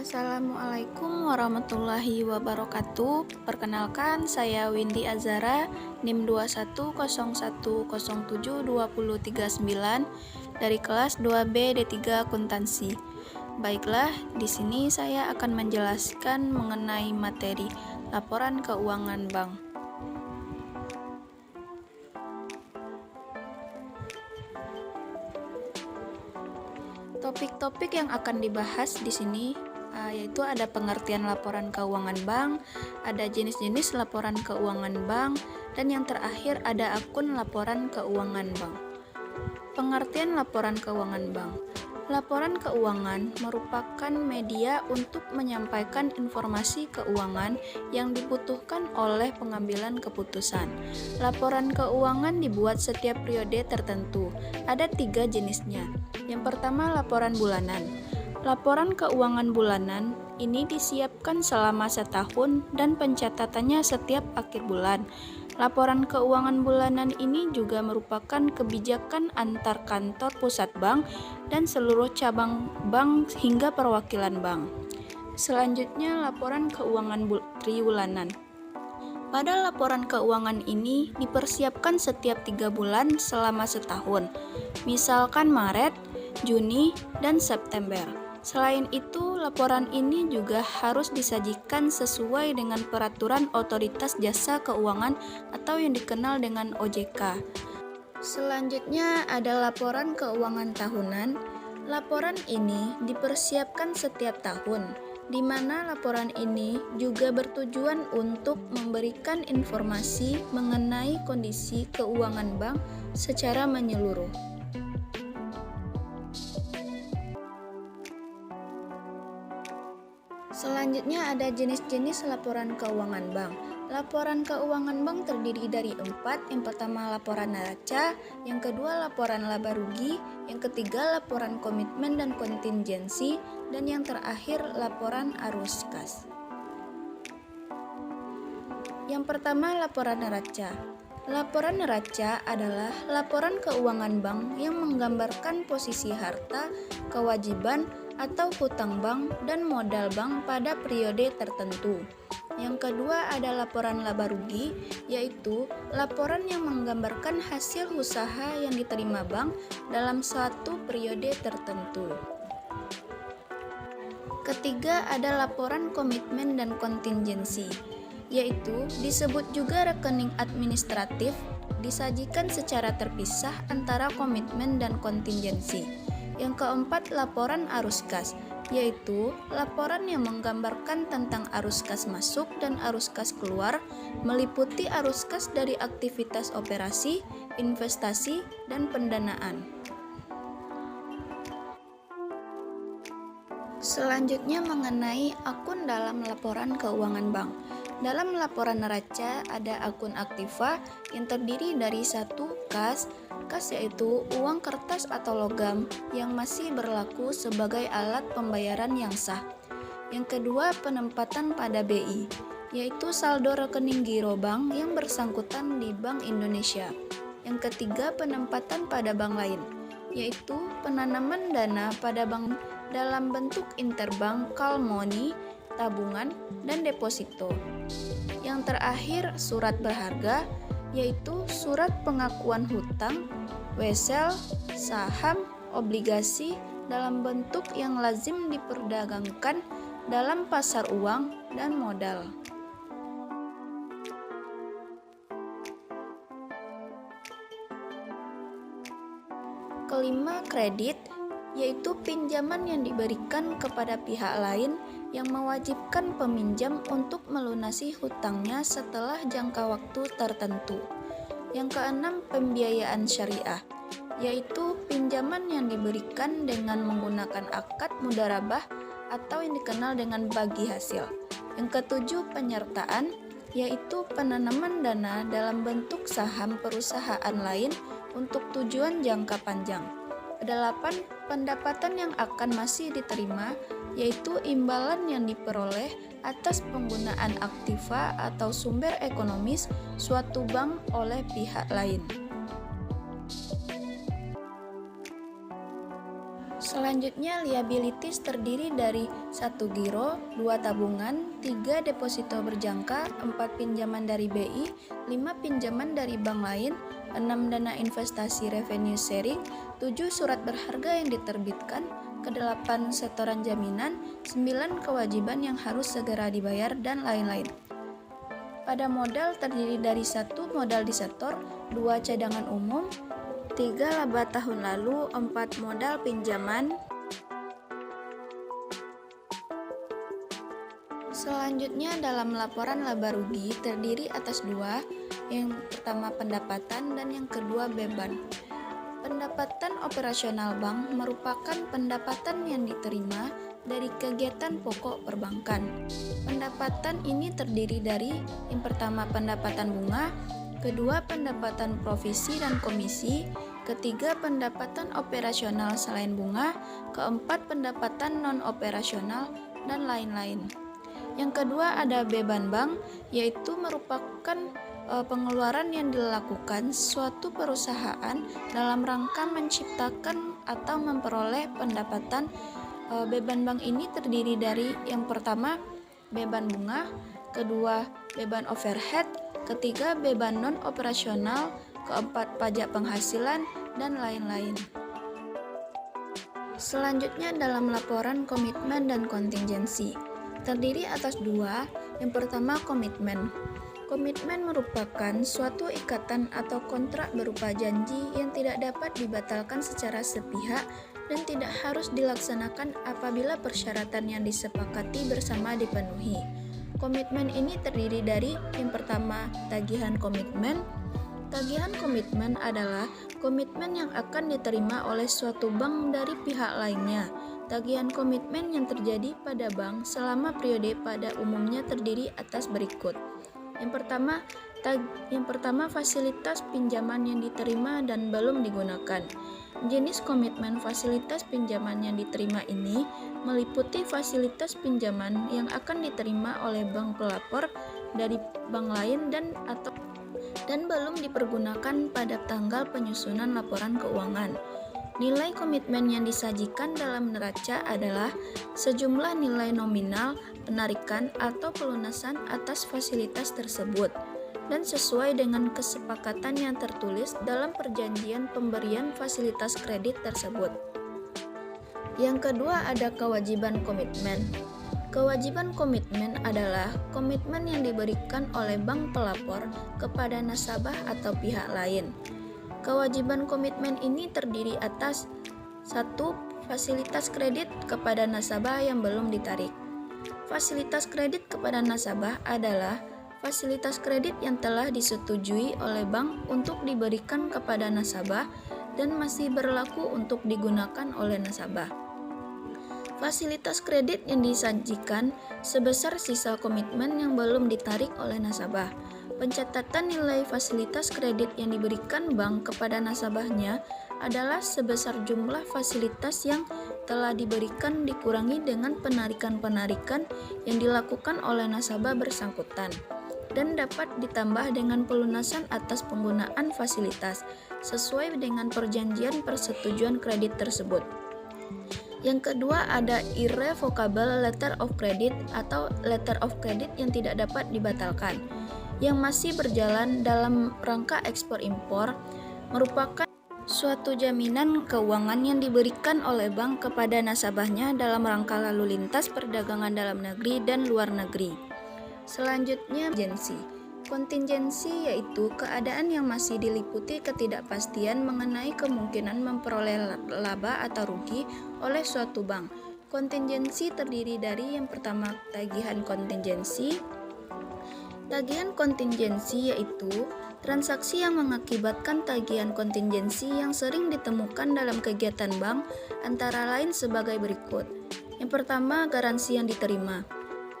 Assalamualaikum warahmatullahi wabarakatuh. Perkenalkan, saya Windy Azara, NIM 2101072039 dari kelas 2B D3 Akuntansi. Baiklah, di sini saya akan menjelaskan mengenai materi laporan keuangan bank. Topik-topik yang akan dibahas di sini yaitu ada pengertian laporan keuangan bank, ada jenis-jenis laporan keuangan bank, dan yang terakhir ada akun laporan keuangan bank. Pengertian laporan keuangan bank. Laporan keuangan merupakan media untuk menyampaikan informasi keuangan yang dibutuhkan oleh pengambilan keputusan. Laporan keuangan dibuat setiap periode tertentu. Ada 3 jenisnya. Yang pertama, laporan bulanan. Laporan keuangan bulanan ini disiapkan selama setahun dan pencatatannya setiap akhir bulan. Laporan keuangan bulanan ini juga merupakan kebijakan antar kantor pusat bank dan seluruh cabang bank hingga perwakilan bank. Selanjutnya, laporan keuangan triwulanan. Pada laporan keuangan ini dipersiapkan setiap 3 bulan selama setahun, misalkan Maret, Juni, dan September. Selain itu, laporan ini juga harus disajikan sesuai dengan peraturan Otoritas Jasa Keuangan atau yang dikenal dengan OJK. Selanjutnya ada laporan keuangan tahunan. Laporan ini dipersiapkan setiap tahun, di mana laporan ini juga bertujuan untuk memberikan informasi mengenai kondisi keuangan bank secara menyeluruh. Selanjutnya ada jenis-jenis laporan keuangan bank. Laporan keuangan bank terdiri dari 4. Yang pertama laporan neraca, yang kedua laporan laba rugi, yang ketiga laporan komitmen dan kontingensi, dan yang terakhir laporan arus kas. Yang pertama laporan neraca. Laporan neraca adalah laporan keuangan bank yang menggambarkan posisi harta, kewajiban, atau hutang bank dan modal bank pada periode tertentu. Yang kedua ada laporan laba rugi, yaitu laporan yang menggambarkan hasil usaha yang diterima bank dalam suatu periode tertentu. Ketiga ada laporan komitmen dan kontingensi, yaitu disebut juga rekening administratif, disajikan secara terpisah antara komitmen dan kontingensi. Yang keempat, laporan arus kas, yaitu laporan yang menggambarkan tentang arus kas masuk dan arus kas keluar, meliputi arus kas dari aktivitas operasi, investasi, dan pendanaan. Selanjutnya mengenai akun dalam laporan keuangan bank. Dalam laporan neraca ada akun aktiva yang terdiri dari 1. Kas. Kas yaitu uang kertas atau logam yang masih berlaku sebagai alat pembayaran yang sah. Yang kedua, penempatan pada BI, yaitu saldo rekening giro bank yang bersangkutan di Bank Indonesia. Yang ketiga, penempatan pada bank lain, yaitu penanaman dana pada bank dalam bentuk interbank, call money, tabungan, dan deposito. Yang terakhir, surat berharga, yaitu surat pengakuan hutang, wesel, saham, obligasi dalam bentuk yang lazim diperdagangkan dalam pasar uang dan modal. Kelima, kredit, yaitu pinjaman yang diberikan kepada pihak lain yang mewajibkan peminjam untuk melunasi hutangnya setelah jangka waktu tertentu. Yang keenam, pembiayaan syariah, yaitu pinjaman yang diberikan dengan menggunakan akad mudharabah atau yang dikenal dengan bagi hasil. Yang ketujuh, penyertaan, yaitu penanaman dana dalam bentuk saham perusahaan lain untuk tujuan jangka panjang. Kedelapan, pendapatan yang akan masih diterima, yaitu imbalan yang diperoleh atas penggunaan aktiva atau sumber ekonomis suatu bank oleh pihak lain. Selanjutnya, liabilities terdiri dari 1 giro, 2 tabungan, 3 deposito berjangka, 4 pinjaman dari BI, 5 pinjaman dari bank lain, 6 dana investasi revenue sharing, 7 surat berharga yang diterbitkan, ke-8 setoran jaminan, 9 kewajiban yang harus segera dibayar, dan lain-lain. Pada modal terdiri dari 1 modal disetor, 2 cadangan umum, 3 laba tahun lalu, 4 modal pinjaman. Selanjutnya dalam laporan laba rugi terdiri atas 2, yang pertama pendapatan dan yang kedua beban. Pendapatan operasional bank merupakan pendapatan yang diterima dari kegiatan pokok perbankan. Pendapatan ini terdiri dari yang pertama pendapatan bunga, kedua pendapatan provisi dan komisi, ketiga pendapatan operasional selain bunga, keempat pendapatan non-operasional, dan lain-lain. Yang kedua ada beban bank, yaitu merupakan pengeluaran yang dilakukan suatu perusahaan dalam rangka menciptakan atau memperoleh pendapatan. Beban bank ini terdiri dari yang pertama beban bunga, kedua beban overhead, ketiga beban non-operasional, keempat pajak penghasilan, dan lain-lain. Selanjutnya dalam laporan komitmen dan kontingensi terdiri atas 2, yang pertama komitmen. Komitmen merupakan suatu ikatan atau kontrak berupa janji yang tidak dapat dibatalkan secara sepihak dan tidak harus dilaksanakan apabila persyaratan yang disepakati bersama dipenuhi. Komitmen ini terdiri dari yang pertama tagihan komitmen. Tagihan komitmen adalah komitmen yang akan diterima oleh suatu bank dari pihak lainnya. Tagihan komitmen yang terjadi pada bank selama periode pada umumnya terdiri atas berikut. Yang pertama fasilitas pinjaman yang diterima dan belum digunakan. Jenis komitmen fasilitas pinjaman yang diterima ini meliputi fasilitas pinjaman yang akan diterima oleh bank pelapor dari bank lain dan belum dipergunakan pada tanggal penyusunan laporan keuangan. Nilai komitmen yang disajikan dalam neraca adalah sejumlah nilai nominal penarikan atau pelunasan atas fasilitas tersebut dan sesuai dengan kesepakatan yang tertulis dalam perjanjian pemberian fasilitas kredit tersebut. Yang kedua ada kewajiban komitmen. Kewajiban komitmen adalah komitmen yang diberikan oleh bank pelapor kepada nasabah atau pihak lain. Kewajiban komitmen ini terdiri atas 1. Fasilitas kredit kepada nasabah yang belum ditarik. Fasilitas kredit kepada nasabah adalah fasilitas kredit yang telah disetujui oleh bank untuk diberikan kepada nasabah dan masih berlaku untuk digunakan oleh nasabah. Fasilitas kredit yang disajikan sebesar sisa komitmen yang belum ditarik oleh nasabah. Pencatatan nilai fasilitas kredit yang diberikan bank kepada nasabahnya adalah sebesar jumlah fasilitas yang telah diberikan dikurangi dengan penarikan-penarikan yang dilakukan oleh nasabah bersangkutan dan dapat ditambah dengan pelunasan atas penggunaan fasilitas sesuai dengan perjanjian persetujuan kredit tersebut. Yang kedua ada irrevocable letter of credit atau letter of credit yang tidak dapat dibatalkan, yang masih berjalan dalam rangka ekspor impor, merupakan suatu jaminan keuangan yang diberikan oleh bank kepada nasabahnya dalam rangka lalu lintas perdagangan dalam negeri dan luar negeri. Selanjutnya kontingensi yaitu keadaan yang masih diliputi ketidakpastian mengenai kemungkinan memperoleh laba atau rugi oleh suatu bank. Kontingensi terdiri dari yang pertama tagihan kontingensi. Tagihan kontingensi yaitu transaksi yang mengakibatkan tagihan kontingensi yang sering ditemukan dalam kegiatan bank antara lain sebagai berikut. Yang pertama garansi yang diterima,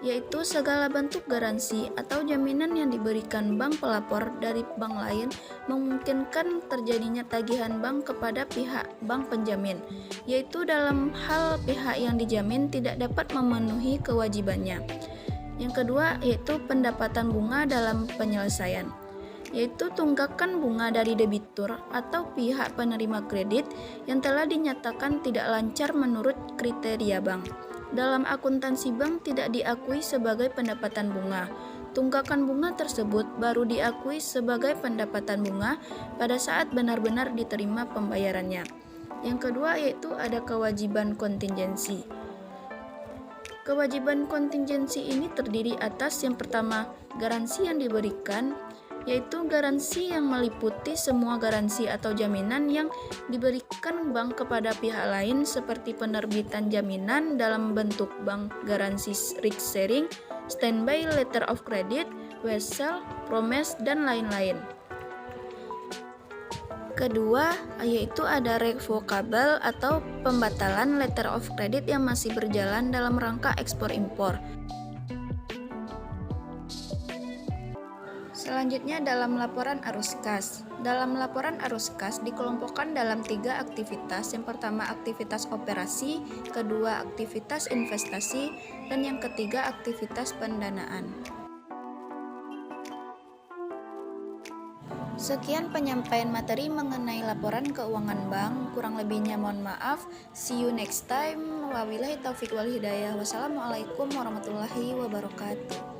yaitu segala bentuk garansi atau jaminan yang diberikan bank pelapor dari bank lain memungkinkan terjadinya tagihan bank kepada pihak bank penjamin, yaitu dalam hal pihak yang dijamin tidak dapat memenuhi kewajibannya. Yang kedua yaitu pendapatan bunga dalam penyelesaian. yaitu tunggakan bunga dari debitur atau pihak penerima kredit yang telah dinyatakan tidak lancar menurut kriteria bank. Dalam akuntansi bank tidak diakui sebagai pendapatan bunga. Tunggakan bunga tersebut baru diakui sebagai pendapatan bunga pada saat benar-benar diterima pembayarannya. Yang kedua yaitu ada kewajiban kontingensi. Kewajiban kontingensi ini terdiri atas yang pertama, garansi yang diberikan, yaitu garansi yang meliputi semua garansi atau jaminan yang diberikan bank kepada pihak lain seperti penerbitan jaminan dalam bentuk bank garansi risk sharing, standby letter of credit, wesel, promise, dan lain-lain. Kedua, yaitu ada revocable atau pembatalan letter of credit yang masih berjalan dalam rangka ekspor impor. Selanjutnya dalam laporan arus kas. Dalam laporan arus kas dikelompokkan dalam 3 aktivitas. Yang pertama aktivitas operasi, kedua aktivitas investasi, dan yang ketiga aktivitas pendanaan. Sekian penyampaian materi mengenai laporan keuangan bank. Kurang lebihnya mohon maaf. See you next time. Wabillahi taufiq wal hidayah. Wassalamualaikum warahmatullahi wabarakatuh.